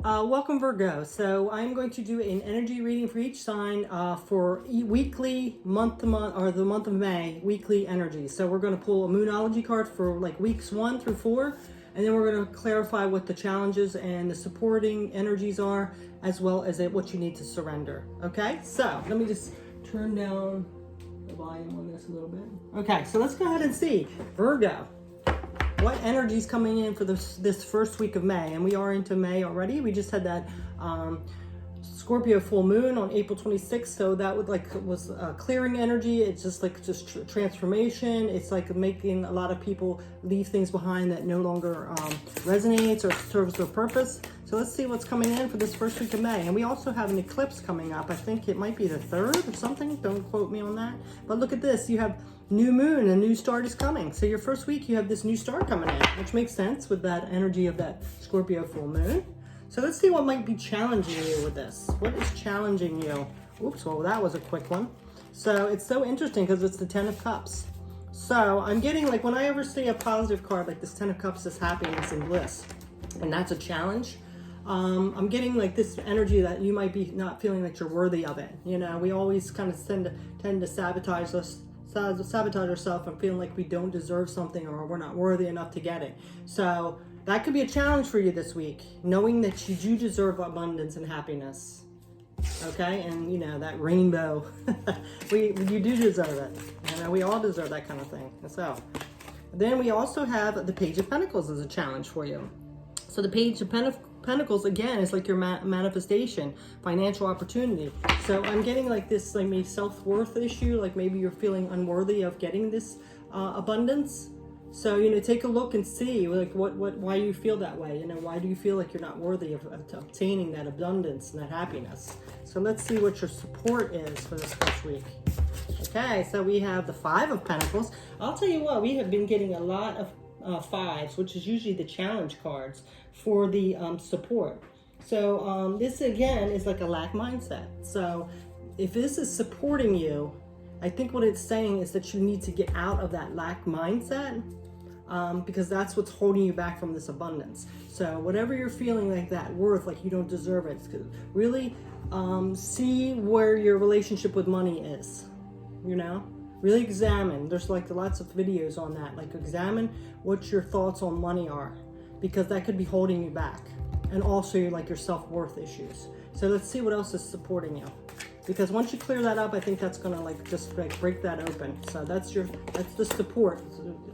Welcome Virgo. So I'm going to do an energy reading for each sign for weekly, month to month, or the month of May, weekly energy. So we're going to pull a Moonology card for like weeks 1 through 4, and then we're going to clarify what the challenges and the supporting energies are, as well as what you need to surrender. Okay, so let me just turn down the volume on this a little bit. Okay, so let's go ahead and see Virgo. What energy is coming in for this first week of May? And we are into May already. We just had that Scorpio full moon on April 26th. So that was clearing energy. It's just transformation. It's like making a lot of people leave things behind that no longer resonates or serves their purpose. So let's see what's coming in for this first week of May. And we also have an eclipse coming up. I think it might be the 3rd or something. Don't quote me on that. But look at this. You have new moon, a new start is coming. So your first week, you have this new start coming in, which makes sense with that energy of that Scorpio full moon. So let's see what might be challenging you with this. What is challenging you? Oops, well, that was a quick one. So it's so interesting because it's the 10 of Cups. So I'm getting, like, when I ever see a positive card like this 10 of Cups is happiness and bliss, and that's a challenge. I'm getting like this energy that you might be not feeling that you're worthy of it. You know, we always kind of tend to sabotage ourselves and feeling like we don't deserve something or we're not worthy enough to get it. So that could be a challenge for you this week, knowing that you do deserve abundance and happiness. Okay, and you know that rainbow, you do deserve it. You know, we all deserve that kind of thing. So then we also have the Page of Pentacles as a challenge for you. So the Page of Pentacles, again, is like your manifestation, financial opportunity. So I'm getting like this, like maybe self-worth issue, like maybe you're feeling unworthy of getting this abundance. So, you know, take a look and see like why you feel that way. You know, why do you feel like you're not worthy of obtaining that abundance and that happiness? So let's see what your support is for this first week. Okay, so we have the 5 of Pentacles. I'll tell you what, we have been getting a lot of 5s, which is usually the challenge cards for the support. So this again is like a lack mindset. So if this is supporting you, I think what it's saying is that you need to get out of that lack mindset because that's what's holding you back from this abundance. So whatever you're feeling like that worth, like you don't deserve it, really see where your relationship with money is, you know? Really examine. There's like lots of videos on that. Like examine what your thoughts on money are, because that could be holding you back. And also like your self-worth issues. So let's see what else is supporting you. Because once you clear that up, I think that's gonna like just like break that open. So that's the support.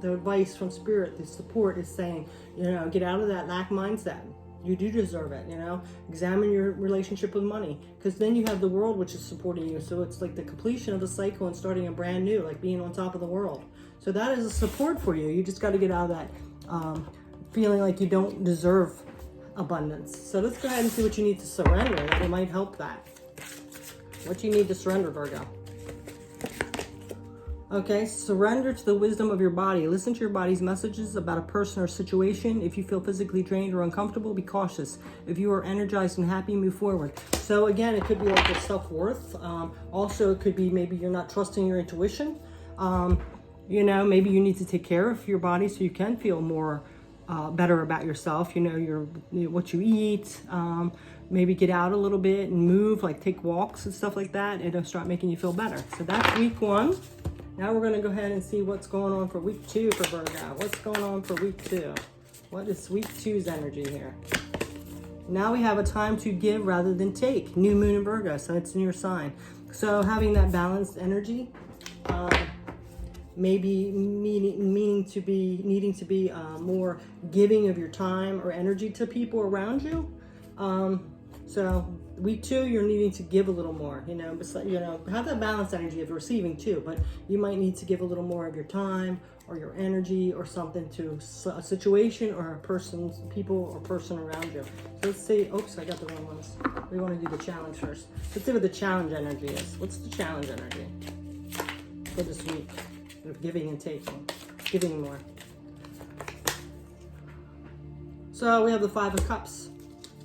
The advice from Spirit, the support is saying, you know, get out of that lack mindset. You do deserve it, you know. Examine your relationship with money, because then you have the world which is supporting you. So it's like the completion of the cycle and starting a brand new, like being on top of the world. So that is a support for you. You just got to get out of that feeling like you don't deserve abundance. So let's go ahead and see what you need to surrender. It might help that. What you need to surrender, Virgo. Okay, surrender to the wisdom of your body. Listen to your body's messages about a person or situation. If you feel physically drained or uncomfortable, be cautious. If you are energized and happy, move forward. So again, it could be like your self-worth. Also, it could be maybe you're not trusting your intuition. You know, maybe you need to take care of your body so you can feel more better about yourself. You know, what you eat. Maybe get out a little bit and move, like take walks and stuff like that. It'll start making you feel better. So that's week 1. Now we're going to go ahead and see what's going on for week 2 for Virgo. What's going on for week 2? What is week 2's energy here? Now we have a time to give rather than take. New moon in Virgo, so it's in your sign. So having that balanced energy, maybe needing to be more giving of your time or energy to people around you. So week 2, you're needing to give a little more, you know, have that balanced energy of receiving too, but you might need to give a little more of your time or your energy or something to a situation or people or person around you. So let's see, oops, I got the wrong ones. We want to do the challenge first. Let's see what the challenge energy is. What's the challenge energy for this week of giving and taking, giving more? So we have the 5 of Cups.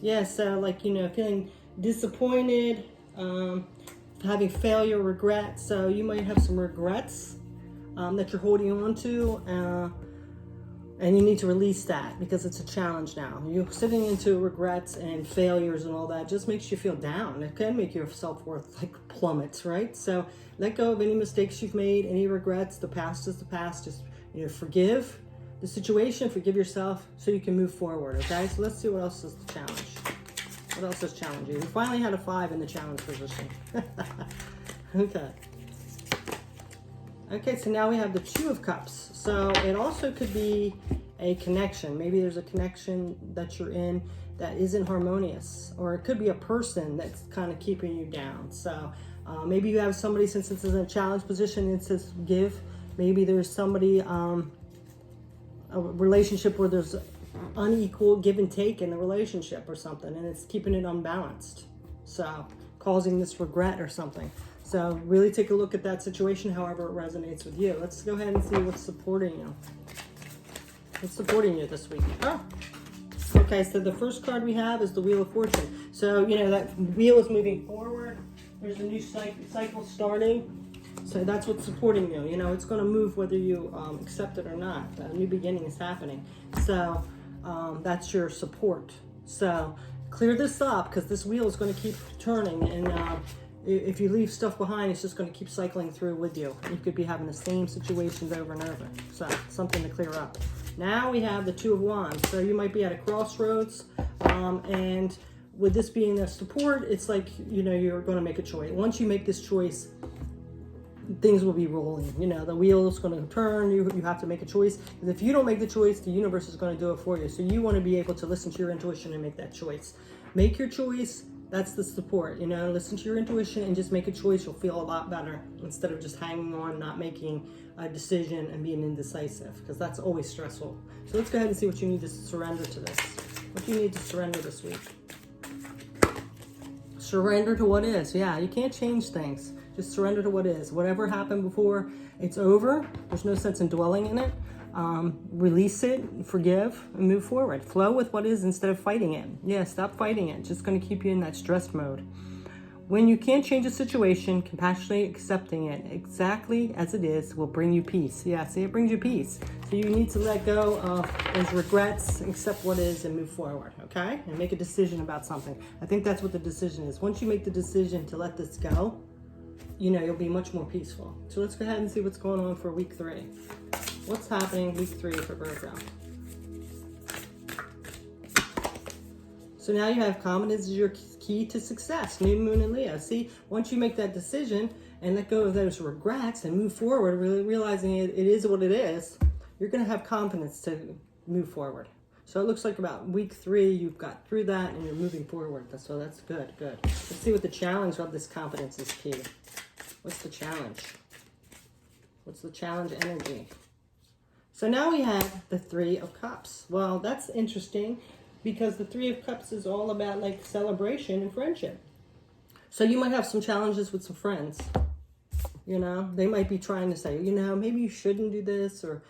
Yeah, so like, you know, feeling disappointed, having failure, regret. So you might have some regrets that you're holding on to. And you need to release that because it's a challenge now. You're sitting into regrets and failures and all that just makes you feel down. It can make your self-worth like plummets, right? So let go of any mistakes you've made, any regrets. The past is the past. Just, forgive the situation, forgive yourself so you can move forward, okay? So let's see what else is the challenge. What else is challenging? We finally had a 5 in the challenge position. Okay. Okay, so now we have the 2 of Cups. So it also could be a connection. Maybe there's a connection that you're in that isn't harmonious, or it could be a person that's kind of keeping you down. So maybe you have somebody, since this is a challenge position, it says give. Maybe there's somebody, a relationship where there's unequal give and take in the relationship or something, and it's keeping it unbalanced. So causing this regret or something. So really take a look at that situation, however it resonates with you. Let's go ahead and see what's supporting you. What's supporting you this week? Oh, okay, so the first card we have is the Wheel of Fortune. So, that wheel is moving forward. There's a new cycle starting. So that's what's supporting you. It's going to move whether you accept it or not. A new beginning is happening. So that's your support. So clear this up, because this wheel is going to keep turning, and if you leave stuff behind, it's just going to keep cycling through with you. You could be having the same situations over and over. So something to clear up. Now we have the 2 of Wands. So you might be at a crossroads, and with this being the support, it's like, you're going to make a choice. Once you make this choice, things will be rolling. The wheel is going to turn. You have to make a choice. Because if you don't make the choice, the universe is going to do it for you. So you want to be able to listen to your intuition and make that choice. Make your choice. That's the support. Listen to your intuition and just make a choice. You'll feel a lot better instead of just hanging on, not making a decision and being indecisive, because that's always stressful. So let's go ahead and see what you need to surrender to this. What do you need to surrender this week? Surrender to what is. Yeah, you can't change things. Just surrender to what is. Whatever happened before, it's over. There's no sense in dwelling in it. Release it, forgive, and move forward. Flow with what is instead of fighting it. Yeah, stop fighting it. It's just going to keep you in that stress mode. When you can't change a situation, compassionately accepting it exactly as it is will bring you peace. Yeah, see, it brings you peace. So you need to let go of those regrets, accept what is, and move forward, okay? And make a decision about something. I think that's what the decision is. Once you make the decision to let this go, you'll be much more peaceful. So let's go ahead and see what's going on for week 3. What's happening week 3 for Virgo? So now you have confidence is your key to success. New Moon and Leo. See, once you make that decision and let go of those regrets and move forward, really realizing it is what it is, you're going to have confidence to move forward. So it looks like about week 3, you've got through that and you're moving forward. So that's good, good. Let's see what the challenge of this confidence is key. What's the challenge? What's the challenge energy? So now we have the 3 of Cups. Well, that's interesting because the 3 of Cups is all about like celebration and friendship. So you might have some challenges with some friends. They might be trying to say, maybe you shouldn't do this, or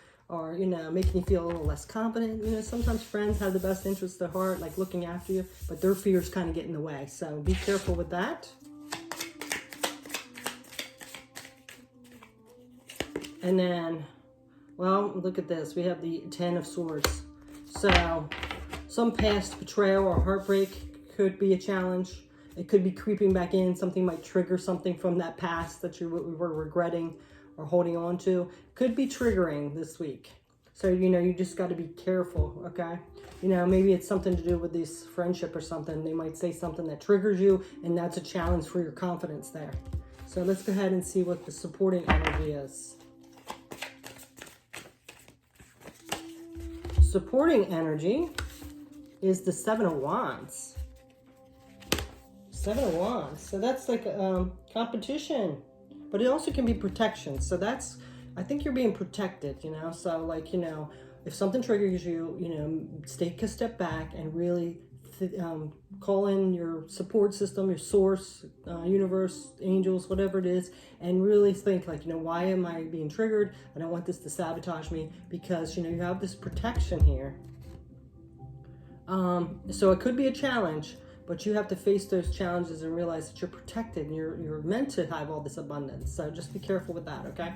making you feel a little less confident. Sometimes friends have the best interests at heart, like looking after you, but their fears kind of get in the way. So be careful with that. And then, well, look at this. We have the 10 of Swords. So some past betrayal or heartbreak could be a challenge. It could be creeping back in. Something might trigger something from that past that you were regretting or holding on to. Could be triggering this week. So, you just got to be careful, okay? Maybe it's something to do with this friendship or something. They might say something that triggers you, and that's a challenge for your confidence there. So let's go ahead and see what the supporting energy is. Supporting energy is the 7 of Wands. 7 of Wands. So that's like competition, but it also can be protection. So that's, I think you're being protected, So like, if something triggers you, take a step back and really call in your support system, your source, universe, angels, whatever it is, and really think like, why am I being triggered? I don't want this to sabotage me, because, you have this protection here. So it could be a challenge, but you have to face those challenges and realize that you're protected and you're meant to have all this abundance. So just be careful with that, okay?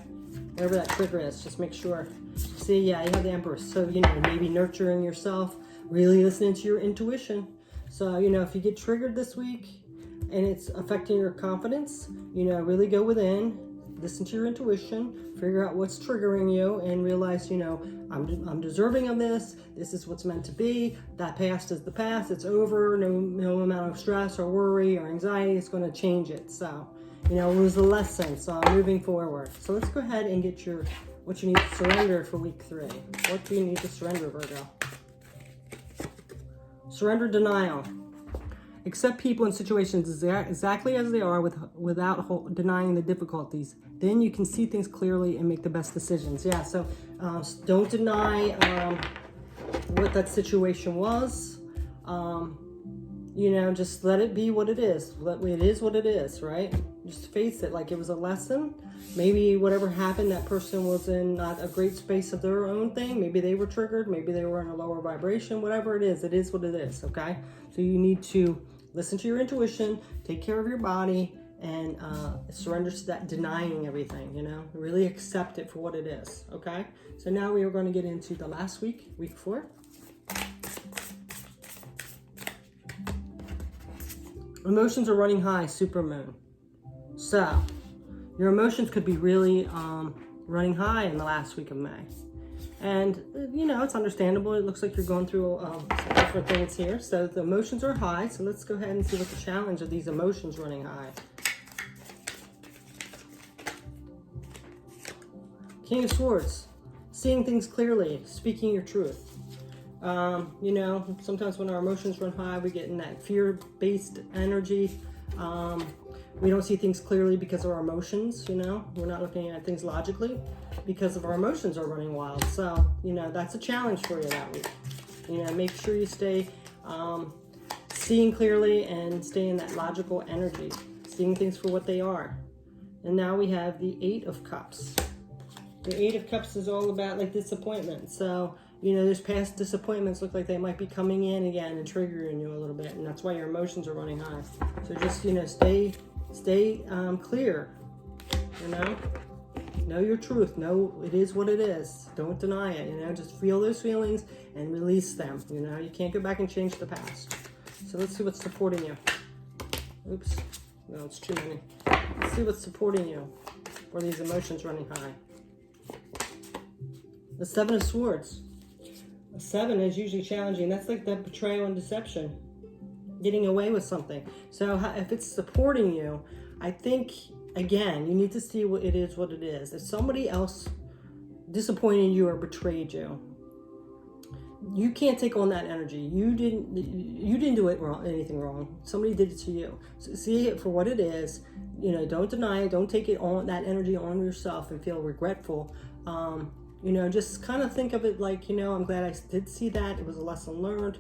Whatever that trigger is, just make sure. See, yeah, you have the Empress. So, maybe nurturing yourself, really listening to your intuition. So, if you get triggered this week and it's affecting your confidence, really go within, listen to your intuition, figure out what's triggering you, and realize, I'm deserving of this. This is what's meant to be. That past is the past. It's over. No amount of stress or worry or anxiety is going to change it. So, it was a lesson. So I'm moving forward. So let's go ahead and get what you need to surrender for week 3. What do you need to surrender, Virgo? Surrender denial. Accept people and situations exactly as they are without denying the difficulties. Then you can see things clearly and make the best decisions. Yeah, so don't deny what that situation was. Just let it be what it is. It is what it is, right? Just face it like it was a lesson. Maybe whatever happened, that person was in not a great space of their own thing. Maybe they were triggered. Maybe they were in a lower vibration. Whatever it is what it is, okay? So you need to listen to your intuition, take care of your body, and surrender to that denying everything, Really accept it for what it is, okay? So now we are going to get into the last week, week 4. Emotions are running high, supermoon. So, your emotions could be really running high in the last week of May. And, it's understandable. It looks like you're going through some different things here. So the emotions are high. So let's go ahead and see what the challenge of these emotions running high. King of Swords. Seeing things clearly. Speaking your truth. Sometimes when our emotions run high, we get in that fear-based energy. We don't see things clearly because of our emotions, We're not looking at things logically because of our emotions are running wild. So, that's a challenge for you that week. Make sure you stay seeing clearly and stay in that logical energy, seeing things for what they are. And now we have the 8 of Cups. The 8 of Cups is all about like disappointment. So, there's past disappointments look like they might be coming in again and triggering you a little bit. And that's why your emotions are running high. So just, stay clear, Know your truth. Know it is what it is. Don't deny it, Just feel those feelings and release them, You can't go back and change the past. So let's see what's supporting you. Oops. No, it's too many. Let's see what's supporting you for these emotions running high. The 7 of Swords. A 7 is usually challenging. That's like that betrayal and deception. Getting away with something. So if it's supporting you, I think, again, you need to see what it is. If somebody else disappointed you or betrayed you, you can't take on that energy. You didn't do anything wrong. Somebody did it to you. So see it for what it is. Don't deny it. Don't take that energy on yourself and feel regretful. Just kind of think of it like, I'm glad I did see that. It was a lesson learned.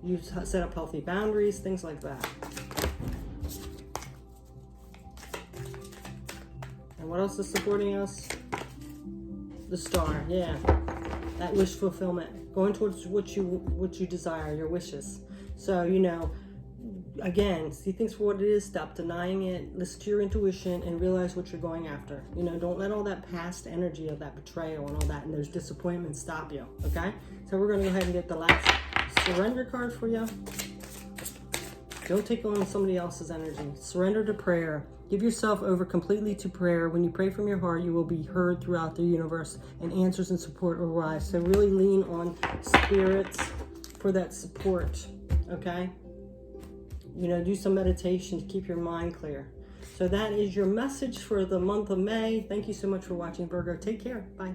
You set up healthy boundaries, things like that. And what else is supporting us? The Star, yeah. That wish fulfillment. Going towards what you desire, your wishes. So, again, see things for what it is, stop denying it, listen to your intuition, and realize what you're going after. Don't let all that past energy of that betrayal and all that and those disappointments stop you, okay? So we're going to go ahead and get the last surrender card for you. Don't take on somebody else's energy. Surrender to prayer. Give yourself over completely to prayer. When you pray from your heart, you will be heard throughout the universe, and answers and support will rise. So really lean on spirits for that support, okay? Do some meditation to keep your mind clear. So that is your message for the month of May. Thank you so much for watching, Virgo. Take care. Bye.